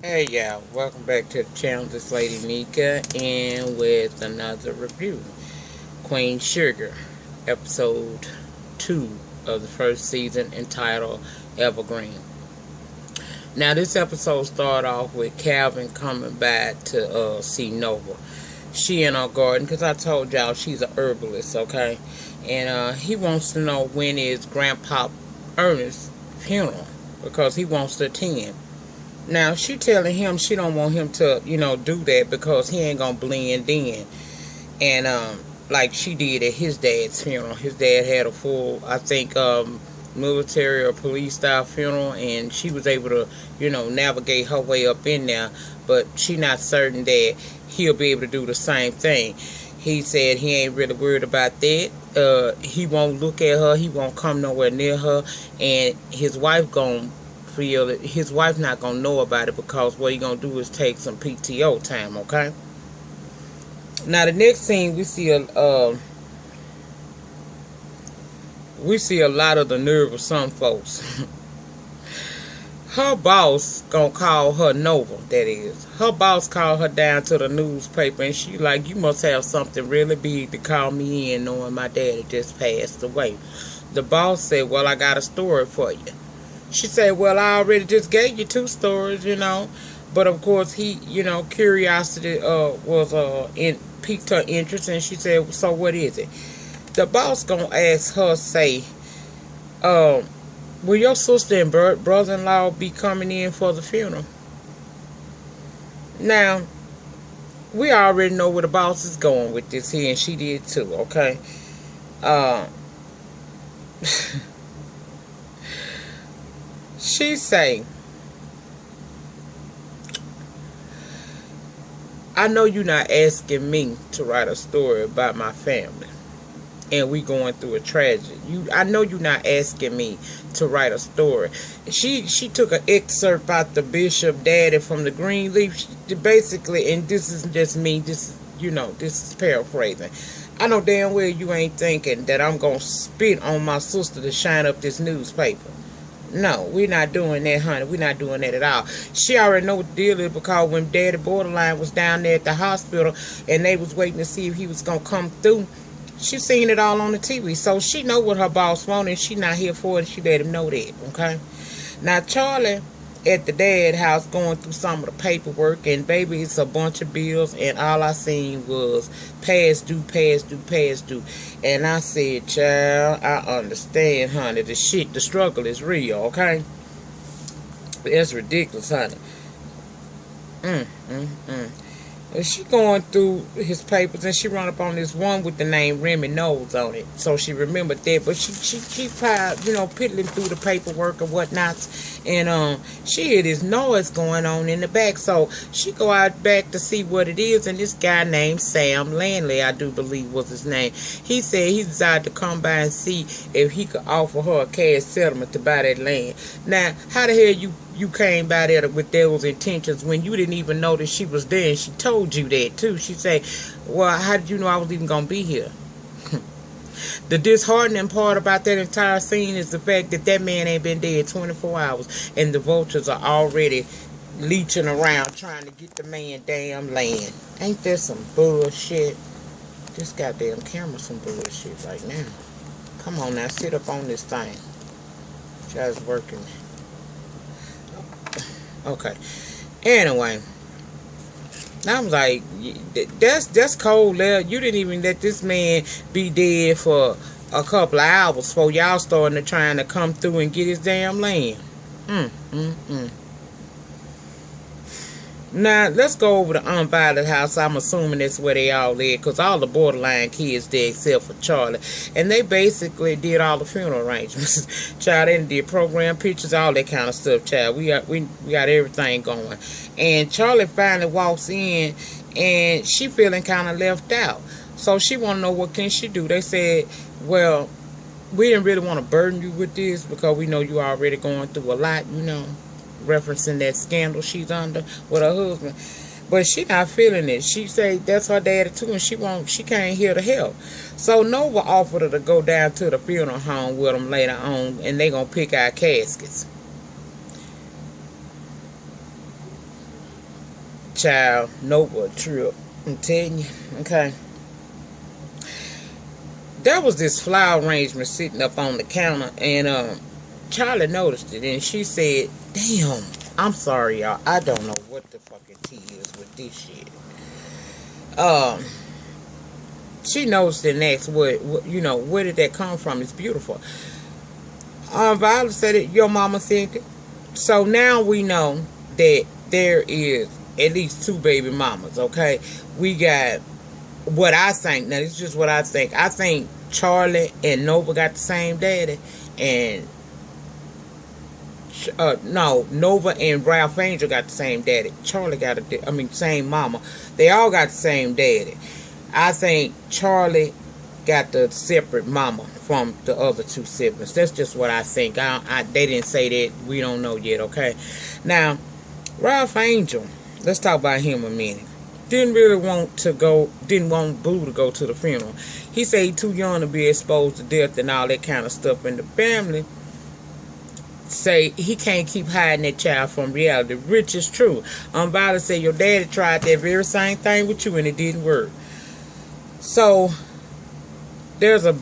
Hey y'all, welcome back to the channel. This lady Mika, and with another review. Queen Sugar, episode 2 of the first season, entitled Evergreen. Now this episode started off with Calvin coming back to see Nova. She in her garden, because I told y'all she's a herbalist, okay? And he wants to know when is Grandpa Ernest's funeral, because he wants to attend. Now, she telling him she don't want him to, do that because he ain't going to blend in. And, like she did at his dad's funeral. His dad had a full, I think, military or police style funeral, and she was able to, navigate her way up in there. But she not certain that he'll be able to do the same thing. He said he ain't really worried about that. He won't look at her. He won't come nowhere near her. And his wife gonna feel that his wife not gonna know about it, because what he gonna do is take some PTO time, okay? Now the next scene we see a lot of the nerve of some folks. Her boss gonna call her Nova, that is. Her boss called her down to the newspaper, and she like, you must have something really big to call me in knowing my daddy just passed away. The boss said, well, I got a story for you. She said, well, I already just gave you 2 stories, But, of course, curiosity piqued her interest. And she said, so what is it? The boss going to ask her, say, will your sister and brother-in-law be coming in for the funeral? Now, we already know where the boss is going with this here, and she did too, okay? She say, I know you're not asking me to write a story about my family, and we going through a tragedy. I know you're not asking me to write a story. She took an excerpt about the Bishop Daddy from the Greenleaf. Basically, and this is just me. This is paraphrasing. I know damn well you ain't thinking that I'm gonna spit on my sister to shine up this newspaper. No, we're not doing that, honey. We're not doing that at all. She already know what the deal is, because when Daddy Borderline was down there at the hospital and they was waiting to see if he was going to come through, she seen it all on the TV. So she know what her boss wanted, and she not here for it, and she let him know that, okay? Now, Charlie at the dad house going through some of the paperwork, and baby, it's a bunch of bills, and all I seen was past due, past due, past due. And I said, child, I understand, honey. The struggle is real, okay? It's ridiculous, honey. And she going through his papers, and she run up on this one with the name Remy Knowles on it. So she remembered that, but she tried, piddling through the paperwork and whatnot, and she hear this noise going on in the back. So she go out back to see what it is, and this guy named Sam Landley, I do believe was his name. He said he decided to come by and see if he could offer her a cash settlement to buy that land. Now, how the hell you came by there with those intentions when you didn't even know that she was there, and she told you that too? She said, well, how did you know I was even going to be here? The disheartening part about that entire scene is the fact that that man ain't been dead 24 hours, and the vultures are already leeching around trying to get the man damn land. Ain't that some bullshit? This goddamn camera some bullshit right now. Come on now, sit up on this thing. Just working. Okay. Anyway, I was like, that's cold there. You didn't even let this man be dead for a couple of hours before y'all starting to trying to come through and get his damn land. Now, let's go over the unviolent house. I'm assuming that's where they all live, because all the Borderline kids there except for Charlie. And they basically did all the funeral arrangements. Child, they did program pictures, all that kind of stuff, child. We got everything going. And Charlie finally walks in, and she feeling kind of left out. So she want to know what can she do. They said, well, we didn't really want to burden you with this, because we know you already going through a lot, referencing that scandal she's under with her husband. But she not feeling it. She say that's her daddy too, and she can't hear the help. So Nova offered her to go down to the funeral home with them later on, and they gonna pick out caskets. child, Nova trip. I'm telling you, okay. There was this flower arrangement sitting up on the counter, and Charlie noticed it, and she said, "Damn, I'm sorry, y'all. I don't know what the fucking tea is with this shit." She noticed and asked, "What you know? Where did that come from? It's beautiful." Violet said it. Your mama sent it. So now we know that there is at least 2 baby mamas. Okay, we got what I think. Now this is just what I think. I think Charlie and Nova got the same daddy, and no, Nova and Ralph Angel got the same daddy. Charlie got same mama. They all got the same daddy. I think Charlie got the separate mama from the other 2 siblings. That's just what I think. They didn't say that. We don't know yet, okay? Now, Ralph Angel, let's talk about him a minute. Didn't want Boo to go to the funeral. He said he's too young to be exposed to death and all that kind of stuff. And the family say he can't keep hiding that child from reality, which is true. Violet said your daddy tried that very same thing with you and it didn't work. So there's a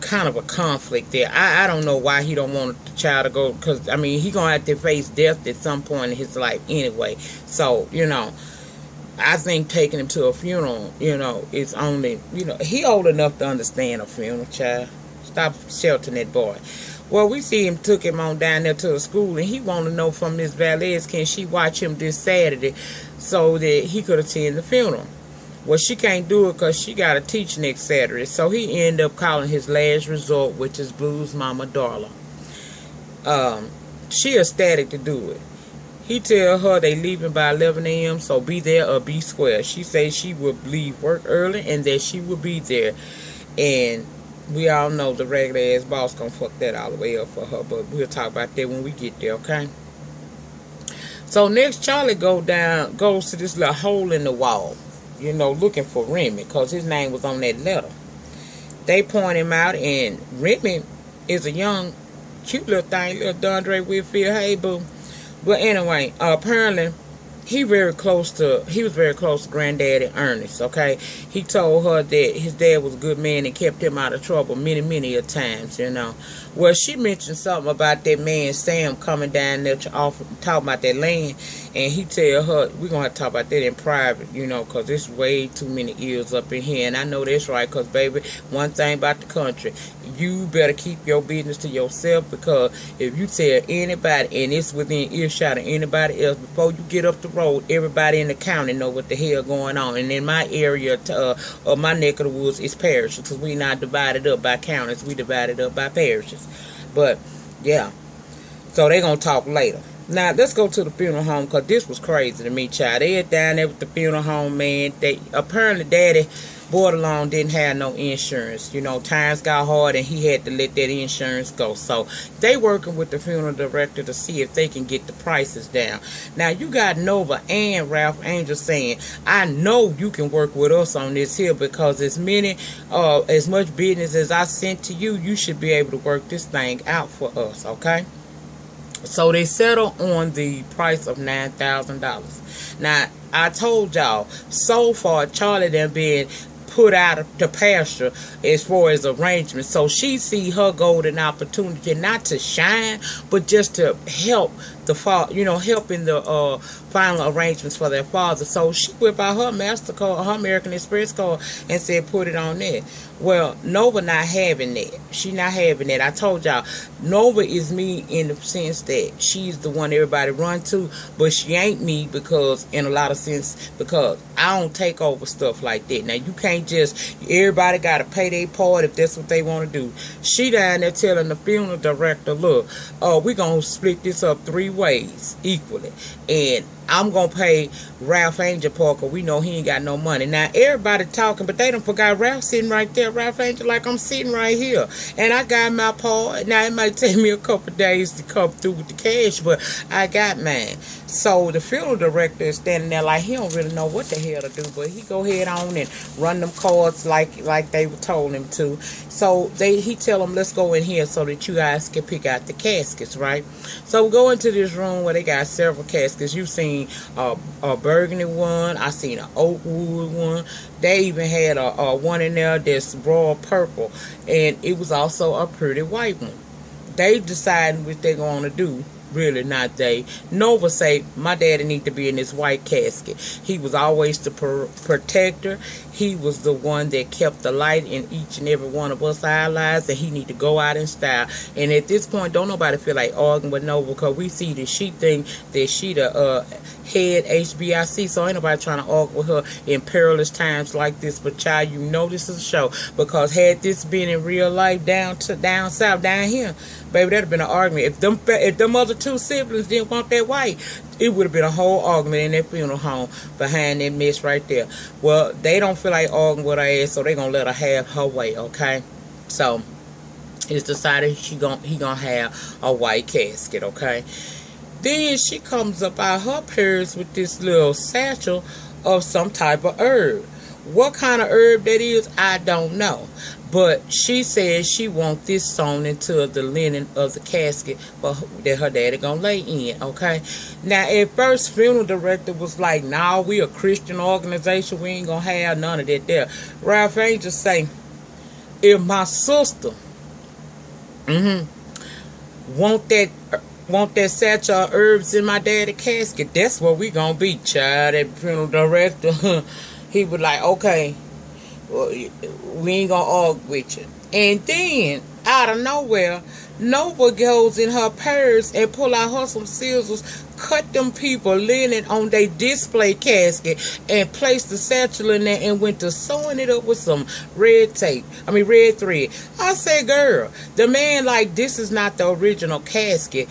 kind of a conflict there. I don't know why he don't want the child to go, because I mean he gonna have to face death at some point in his life anyway. So I think taking him to a funeral, it's only, he old enough to understand a funeral, child. Stop sheltering that boy. Well, we see him took him on down there to the school, and he want to know from Miss Valdez, can she watch him this Saturday so that he could attend the funeral. Well, she can't do it because she got to teach next Saturday. So he ended up calling his last resort, which is Blue's mama, Darla. She ecstatic to do it. He tell her they leaving by 11 a.m., so be there or be square. She says she would leave work early and that she will be there. And we all know the regular ass boss gonna fuck that all the way up for her, but we'll talk about that when we get there, okay? So next, Charlie goes to this little hole in the wall, looking for Remy, because his name was on that letter. They point him out, and Remy is a young, cute little thing, little Dondre Whitfield, hey boo. But anyway, apparently he was very close to Granddaddy Ernest, okay? He told her that his dad was a good man and kept him out of trouble many a times, Well, she mentioned something about that man Sam coming down there talking about that land, and he tell her, we're going to have to talk about that in private, because there's way too many ears up in here, and I know that's right, because, baby, one thing about the country, you better keep your business to yourself, because if you tell anybody, and it's within earshot of anybody else, before you get up the road, everybody in the county know what the hell going on. And in my area, of my neck of the woods, is parishes, because we not divided up by counties, we divided up by parishes. But yeah, so they gonna talk later. Now let's go to the funeral home, because this was crazy to me, child. They down there with the funeral home, man. They apparently Daddy borderline didn't have no insurance. Times got hard and he had to let that insurance go. So they working with the funeral director to see if they can get the prices down. Now you got Nova and Ralph Angel saying, I know you can work with us on this here, because as much business as I sent to you, you should be able to work this thing out for us, okay? So they settle on the price of $9,000. Now, I told y'all, so far, Charlie done been put out of the pasture as far as arrangements. So she see her golden opportunity not to shine, but just to help the helping the final arrangements for their father. So she whipped out her MasterCard, her American Express card, and said, put it on there. Well, Nova not having that. She not having that. I told y'all, Nova is me in the sense that she's the one everybody run to, but she ain't me because, in a lot of sense, because I don't take over stuff like that. Now, you can't just, everybody got to pay their part if that's what they want to do. She down there telling the funeral director, look, we're going to split this up 3 ways equally. And I'm going to pay Ralph Angel Parker. We know he ain't got no money. Now, everybody talking, but they done forgot Ralph sitting right there. Ralph Angel like I'm sitting right here. And I got my part. Now, it might take me a couple days to come through with the cash, but I got mine. So, the funeral director is standing there like he don't really know what the hell to do, but he go ahead on and run them cards like they were told him to. So, he tell them, let's go in here so that you guys can pick out the caskets, right? So, we go into the this room where they got several caskets. You seen a burgundy one. I seen an oak wood one. They even had a one in there that's royal purple, and it was also a pretty white one. They deciding what they're going to do. Really, not they. Nova say, my daddy need to be in this white casket. He was always the protector. He was the one that kept the light in each and every one of us our lives, and he need to go out in style. And at this point, don't nobody feel like arguing with Nova, because we see that she think that she the head HBIC, so ain't nobody trying to argue with her in perilous times like this. But child, you know this is a show, because had this been in real life down south, down here, baby, that'd have been an argument. If them other two siblings didn't want that white, it would have been a whole argument in that funeral home behind that mess right there. Well, they don't feel like arguing with her ass, so they gonna let her have her way, okay? So it's decided he gonna have a white casket, okay? Then she comes up out her purse with this little satchel of some type of herb. What kind of herb that is, I don't know. But she says she wants this sewn into the linen of the casket that her daddy gonna lay in, okay? Now, at first, funeral director was like, nah, we a Christian organization. We ain't gonna have none of that there. Ralph Angel say, if my sister want that satchel of herbs in my daddy casket, that's what we gonna be, child. That funeral director, he was like, okay, well, we ain't gonna argue with you. And then, out of nowhere, Nova goes in her purse and pull out her some scissors, cut them people linen on their display casket, and place the satchel in there, and went to sewing it up with some red thread. I say, girl, the man like, this is not the original casket.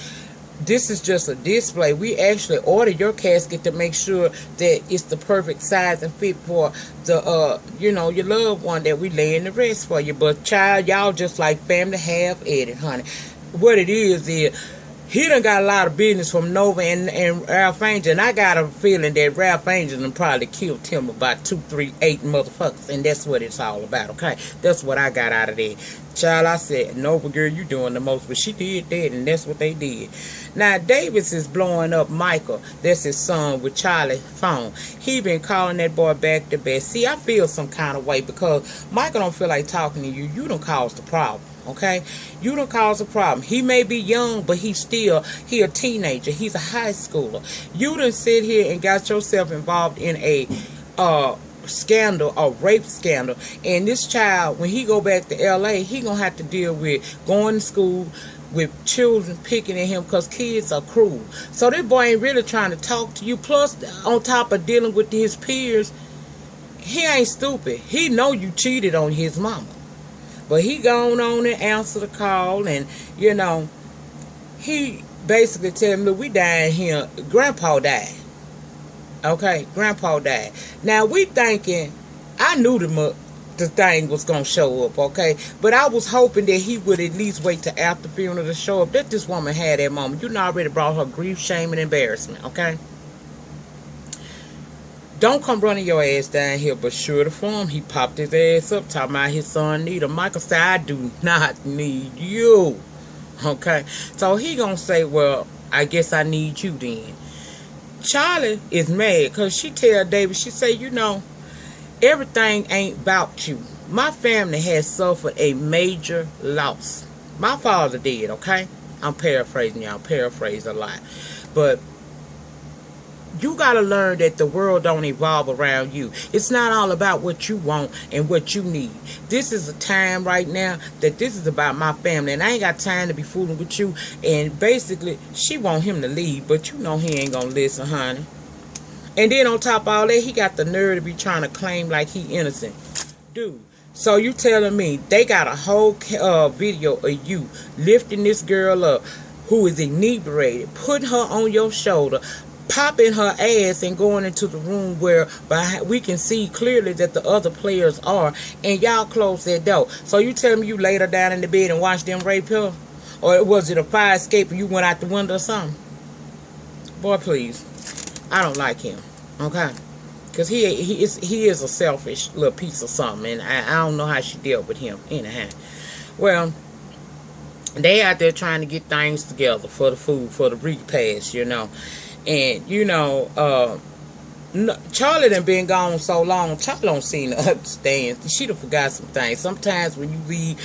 This is just a display. We actually ordered your casket to make sure that it's the perfect size and fit for the, your loved one that we laying the rest for you. But child, y'all just like family half at it, honey. What it is he done got a lot of business from Nova and Ralph Angel, and I got a feeling that Ralph Angel done probably killed him about 2, 3, 8 motherfuckers, and that's what it's all about, okay? That's what I got out of there. Child, I said, Nova, girl, you doing the most, but she did that, and that's what they did. Now, Davis is blowing up Michael, that's his son, with Charlie's phone. He been calling that boy back to back. See, I feel some kind of way, because Michael don't feel like talking to you. You done caused the problem. Okay, you done caused a problem. He may be young, but he a teenager. He's a high schooler. You done sit here and got yourself involved in a scandal, a rape scandal. And this child, when he go back to LA, he gonna have to deal with going to school with children picking at him, because kids are cruel. So this boy ain't really trying to talk to you. Plus, on top of dealing with his peers, he ain't stupid. He know you cheated on his mama. But he gone on and answer the call, and, he basically tell him, look, we dying here. Grandpa died. Okay, Grandpa died. Now, we thinking, I knew the thing was going to show up, okay? But I was hoping that he would at least wait till after funeral to show up. That this woman had that moment. You know, already brought her grief, shame, and embarrassment, okay? Don't come running your ass down here, but sure to form, he popped his ass up, talking about his son need him. Michael said, I do not need you. Okay? So he gonna say, well, I guess I need you then. Charlie is mad, because she tell David, she say, everything ain't about you. My family has suffered a major loss. My father did, okay? I'm paraphrasing y'all, paraphrase a lot. But you got to learn that the world don't evolve around you. It's not all about what you want and what you need. This is a time right now that this is about my family, and I ain't got time to be fooling with you. And basically, she want him to leave, but he ain't going to listen, honey. And then on top of all that, he got the nerve to be trying to claim like he innocent. Dude, so you telling me they got a whole video of you lifting this girl up who is inebriated, putting her on your shoulder, popping her ass, and going into the room where we can see clearly that the other players are, and y'all close that door. So you tell me you laid her down in the bed and watched them rape her? Or was it a fire escape and you went out the window or something? Boy, please. I don't like him. Okay? Because he is a selfish little piece of something, and I don't know how she dealt with him anyhow. Well, They out there trying to get things together for the food, for the repast, And, no, Charlie done been gone so long. Charlie don't seem to understand. She done forgot some things. Sometimes when you leave,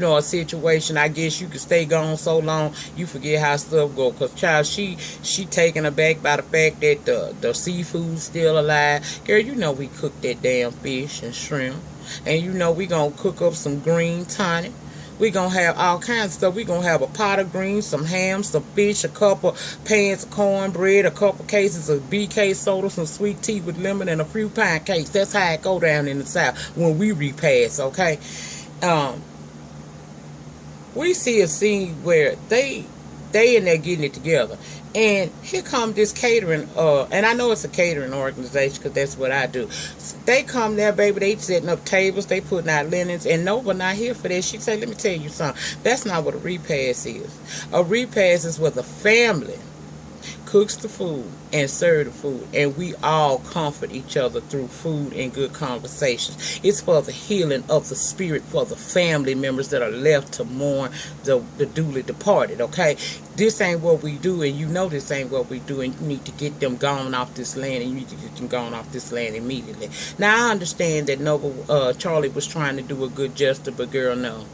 a situation, I guess you can stay gone so long, you forget how stuff go. Cause child, she taken aback by the fact that the seafood's still alive. Girl, we cook that damn fish and shrimp, and we gonna cook up some green tonic. We gonna have all kinds of stuff. We gonna have a pot of greens, some ham, some fish, a couple pans of cornbread, a couple cases of BK soda, some sweet tea with lemon, and a few pancakes. That's how it go down in the South when we repast, okay? We see a scene where they in there getting it together. And here come this catering, and I know it's a catering organization because that's what I do. They come there, baby, they setting up tables, they putting out linens, and Nova not here for that. She said, let me tell you something. That's not what a repast is. A repast is where the family cooks the food and serve the food, and we all comfort each other through food and good conversations. It's for the healing of the spirit for the family members that are left to mourn the duly departed, okay? This ain't what we do, and this ain't what we do, and you need to get them gone off this land, and you need to get them gone off this land immediately. Now, I understand that Charlie was trying to do a good gesture, but girl, no.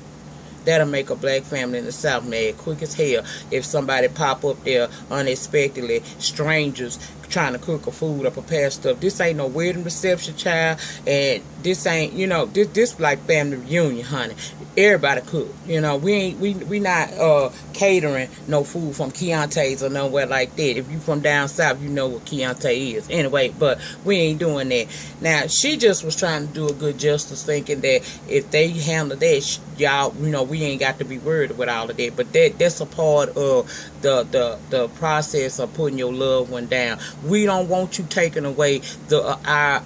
That'll make a black family in the South mad quick as hell if somebody pop up there unexpectedly, strangers trying to cook a food or prepare stuff. This ain't no wedding reception, child, and this ain't, this like family reunion, honey. Everybody cook, we not catering no food from Keontae's or nowhere like that. If you from down south, you know what Keontae is. Anyway, but we ain't doing that. Now, she just was trying to do a good justice, thinking that if they handle that, y'all, we ain't got to be worried with all of that. But that's a part of the process of putting your loved one down. We don't want you taking away our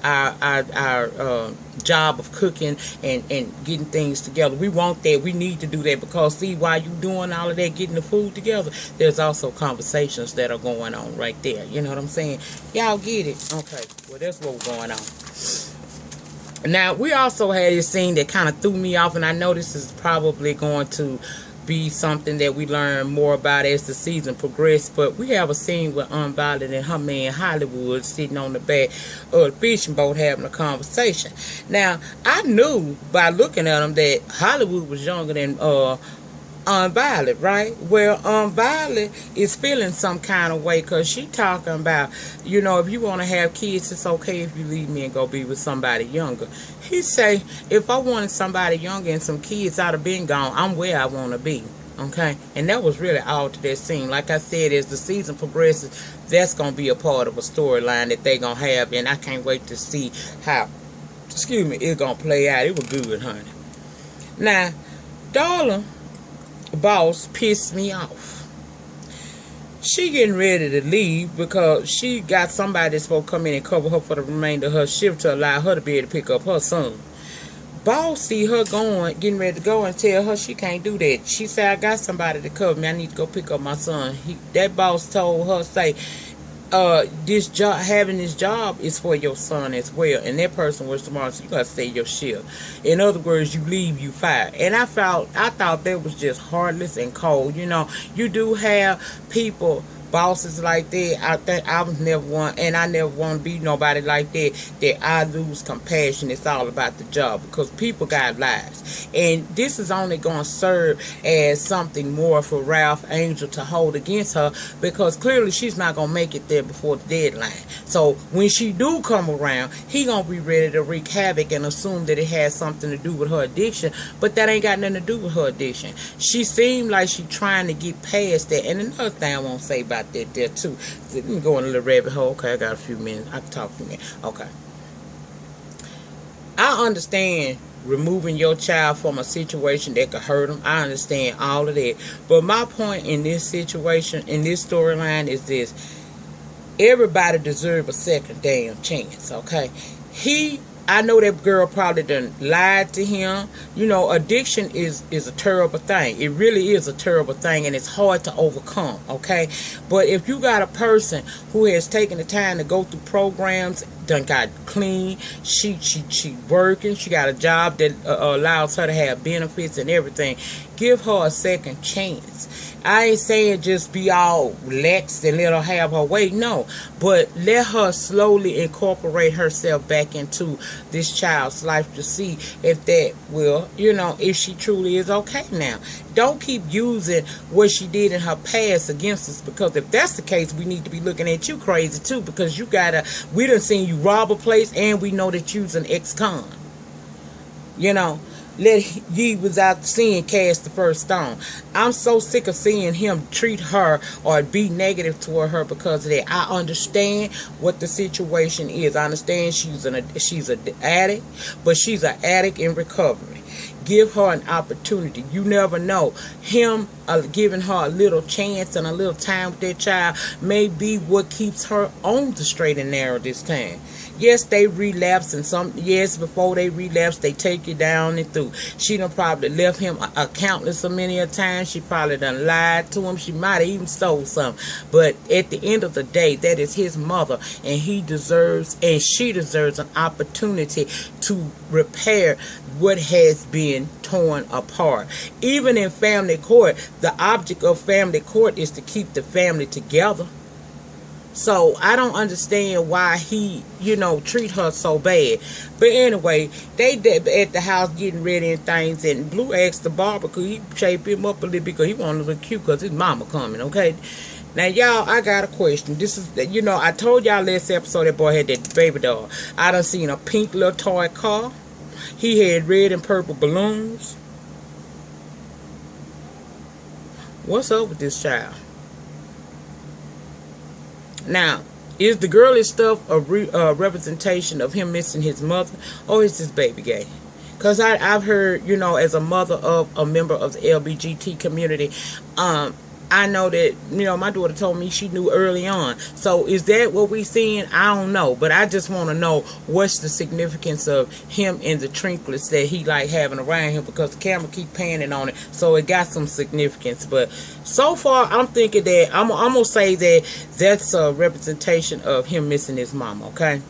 job of cooking and getting things together. We want that. We need to do that because, see, while you doing all of that, getting the food together, there's also conversations that are going on right there. You know what I'm saying? Y'all get it? Okay. Well, that's what's going on. Now, we also had this scene that kind of threw me off, and I know this is probably going to be something that we learn more about as the season progressed, but we have a scene with Violet and her man Hollywood sitting on the back of the fishing boat having a conversation. Now, I knew by looking at them that Hollywood was younger than Violet, right? Well, Violet is feeling some kind of way because she talking about, if you want to have kids, it's okay if you leave me and go be with somebody younger. He say, if I wanted somebody younger and some kids, I'd have been gone. I'm where I want to be, okay? And that was really all to that scene. Like I said, as the season progresses, that's going to be a part of a storyline that they going to have, and I can't wait to see how, it's going to play out. It was good, honey. Now, Darla boss pissed me off. She getting ready to leave because she got somebody that's supposed to come in and cover her for the remainder of her shift to allow her to be able to pick up her son. Boss see her getting ready to go, and tell her she can't do that. She said, I got somebody to cover me. I need to go pick up my son. That boss told her, say, having this job is for your son as well, and that person was tomorrow, so you gotta stay your shift. In other words, you leave, you fire. And I thought that was just heartless and cold. You do have people, bosses like that. I think I was never one, and I never want to be nobody like that I lose compassion. It's all about the job, because people got lives, and this is only going to serve as something more for Ralph Angel to hold against her, because clearly she's not going to make it there before the deadline. So when she do come around, he going to be ready to wreak havoc and assume that it has something to do with her addiction, but that ain't got nothing to do with her addiction. She seemed like she trying to get past that. And another thing I want to say about that there too. Let me go in a little rabbit hole. Okay, I got a few minutes. I can talk for a minute. Okay. I understand removing your child from a situation that could hurt them. I understand all of that. But my point in this situation, in this storyline, is this. Everybody deserves a second damn chance, okay? I know that girl probably done lied to him. Addiction is a terrible thing. It really is a terrible thing, and it's hard to overcome, okay? But if you got a person who has taken the time to go through programs, done got clean, she working, she got a job that allows her to have benefits and everything, Give her a second chance. I ain't saying just be all lax and let her have her way. No. But let her slowly incorporate herself back into this child's life to see if that will, if she truly is okay now. Don't keep using what she did in her past against us, because if that's the case, we need to be looking at you crazy too, because we done seen you rob a place and we know that you's an ex-con. Let ye without seeing cast the first stone. I'm so sick of seeing him treat her or be negative toward her because of that. I understand what the situation is. I understand she's an addict, but she's an addict in recovery. Give her an opportunity. You never know. Him giving her a little chance and a little time with that child may be what keeps her on the straight and narrow this time. Yes, they relapse, and before they relapse, they take you down and through. She done probably left him a countless of many a times. She probably done lied to him. She might have even stole some. But at the end of the day, that is his mother, and she deserves an opportunity to repair what has been torn apart. Even in family court, the object of family court is to keep the family together. So I don't understand why he, treat her so bad. But anyway, they at the house getting ready and things, and Blue asked the barber could he shape him up a little bit because he wanted to look cute because his mama coming, okay? Now, y'all, I got a question. This is, I told y'all last episode that boy had that baby doll. I done seen a pink little toy car. He had red and purple balloons. What's up with this child? Now, is the girly stuff a representation of him missing his mother, or is this baby gay? Because I've heard, as a mother of a member of the LGBT community, I know that, my daughter told me she knew early on. So is that what we seeing? I don't know. But I just want to know what's the significance of him and the trinkets that he like having around him, because the camera keep panning on it. So it got some significance. But so far, I'm thinking that I'm going to say that that's a representation of him missing his mama, okay?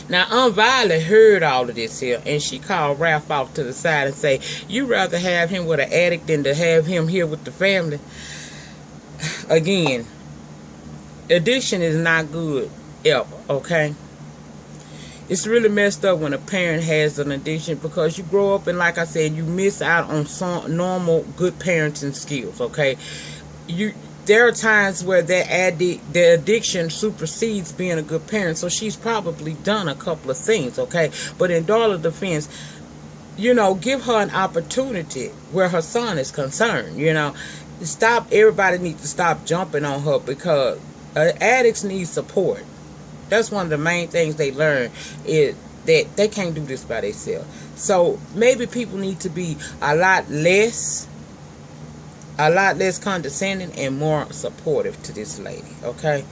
Now, Aunt Violet heard all of this here, and she called Ralph off to the side and say, you rather have him with an addict than to have him here with the family? Again, addiction is not good ever, okay? It's really messed up when a parent has an addiction, because you grow up and, like I said, you miss out on some normal good parenting skills, okay? There are times where the addiction supersedes being a good parent. So she's probably done a couple of things, okay? But in Darla's defense, give her an opportunity where her son is concerned, Everybody needs to stop jumping on her, because addicts need support. That's one of the main things they learn, is that they can't do this by themselves. So maybe people need to be a lot less condescending and more supportive to this lady, okay?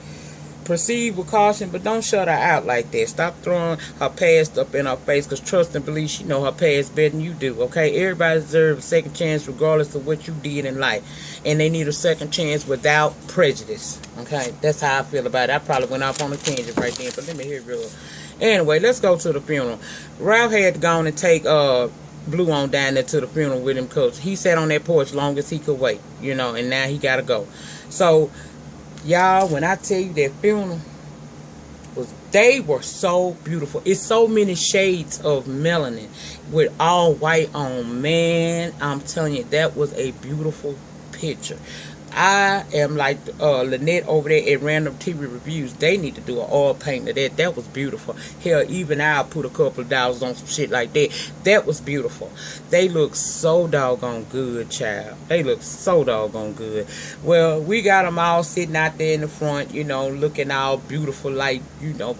Proceed with caution, but don't shut her out like that. Stop throwing her past up in her face, because trust and believe she know her past better than you do, okay? Everybody deserves a second chance regardless of what you did in life, and they need a second chance without prejudice, okay? That's how I feel about it. I probably went off on a tangent right then, but let me hear it real. Anyway, let's go to the funeral. Ralph had to go on and take Blue on down there to the funeral with him, because he sat on that porch long as he could wait, and now he gotta go. So, y'all, when I tell you that funeral they were so beautiful. It's so many shades of melanin with all white on. Man, I'm telling you, that was a beautiful picture. I am like Lynette over there at Random TV Reviews. They need to do an oil paint of that. That was beautiful. Hell, even I'll put a couple of dollars on some shit like that. That was beautiful. They look so doggone good, child. They look so doggone good. Well, we got them all sitting out there in the front, looking all beautiful, like,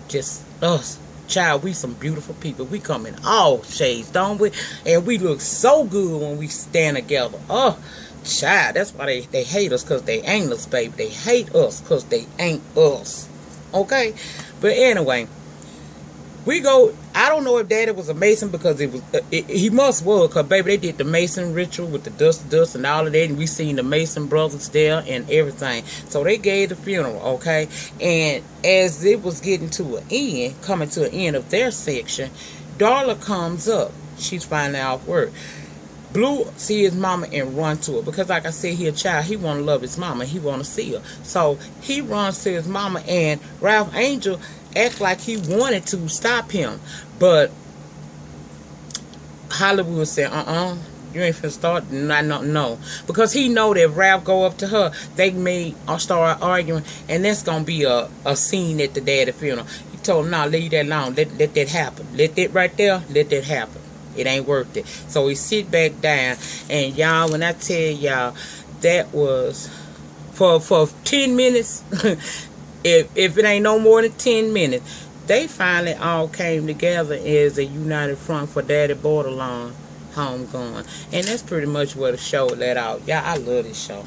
just us. Child, we some beautiful people. We come in all shades, don't we? And we look so good when we stand together. Oh, child, that's why they hate us, because they ain't us, baby. They hate us because they ain't us. Okay? But anyway, we go. I don't know if Daddy was a Mason, because he must was, because baby, they did the Mason ritual with the dust and all of that, and we seen the Mason brothers there and everything. So they gave the funeral, okay? And as it was getting to an end, coming to an end of their section, Darla comes up. She's finally off work. Blue see his mama and run to her because, like I said, he a child. He want to love his mama. He want to see her. So he runs to his mama, and Ralph Angel act like he wanted to stop him, but Hollywood said, you ain't finna start. No, because he know that if Ralph go up to her, they may start arguing, and that's gonna be a scene at the daddy funeral. He told him, "No, leave that alone. Let that happen. Let that right there. Let that happen. It ain't worth it." So he sit back down, and y'all, when I tell y'all, that was for 10 minutes. if it ain't no more than 10 minutes, they finally all came together as a united front for Daddy Borderline Homegoing. And that's pretty much what the show let out. Yeah, I love this show.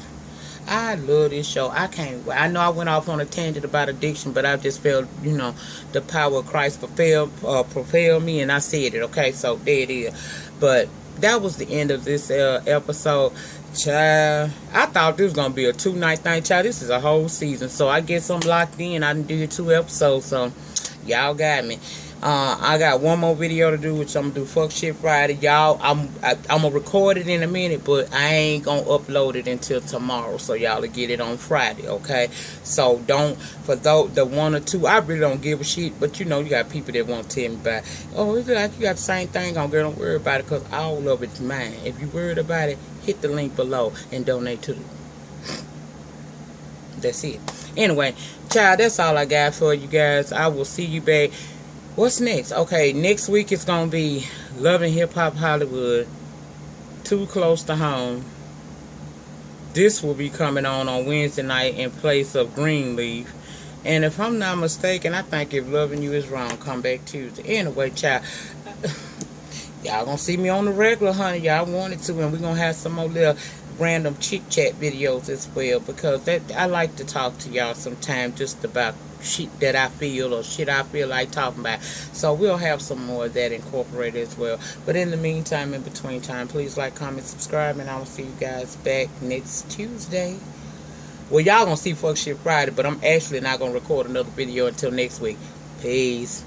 I love this show. I can't wait. I know I went off on a tangent about addiction, but I just felt, the power of Christ propelled me, and I said it, okay? So there it is. But that was the end of this episode. Child, I thought this was going to be a 2-night thing. Child, this is a whole season. So I guess I'm locked in. I done did 2 episodes, so y'all got me. I got one more video to do, which I'm gonna do Fuck Shit Friday. Y'all, I'm gonna record it in a minute, but I ain't gonna upload it until tomorrow, so y'all will get it on Friday, okay? So for those the 1 or 2, I really don't give a shit, but you got people that won't tell me about, oh, it's like you got the same thing on, girl, don't worry about it, because all of it's mine. If you worried about it, hit the link below and donate to the that's it. Anyway, child, that's all I got for you guys. I will see you back. What's next? Okay, next week it's going to be Love and Hip Hop Hollywood, Too Close to Home. This will be coming on Wednesday night in place of Greenleaf. And if I'm not mistaken, I think If Loving You Is Wrong, come back Tuesday. Anyway, child, y'all going to see me on the regular, honey. Y'all wanted to, and we're going to have some more little random chit-chat videos as well, because I like to talk to y'all sometime just about shit that I feel or shit I feel like talking about. So we'll have some more of that incorporated as well. But in the meantime, in between time, please like, comment, subscribe, and I will see you guys back next Tuesday. Well, y'all gonna see Fuck Shit Friday, but I'm actually not gonna record another video until next week. Peace.